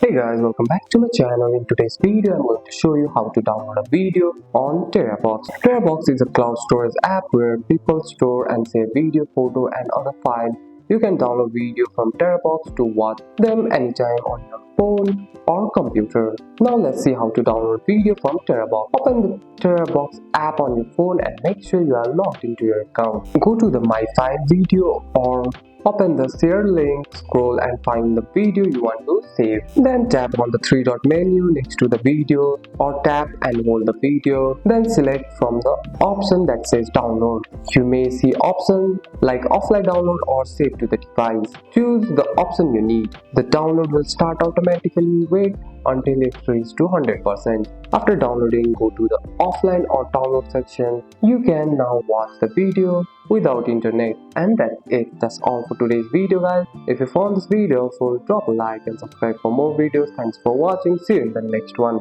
Hey guys, welcome back to my channel. In today's video, I'm going to show you how to download a video on TeraBox. TeraBox is a cloud storage app where people store and save video, photo and other files. You can download video from TeraBox to watch them anytime on your phone or computer. Now let's see how to download video from TeraBox. Open the TeraBox app on your phone and make sure you are logged into your account. Go to the My File video or open the share link, scroll and find the video you want to save. Then tap on the three dot menu next to the video or tap and hold the video. Then select from the option that says download. You may see options like offline download or save to the device. Choose the option you need. The download will start automatically. Wait until it reaches to 100%. After downloading, go to the offline or download section. You can now watch the video without internet. And that's it. That's all for today's video, guys. If you found this video helpful, drop a like and subscribe for more videos. Thanks for watching. See you in the next one.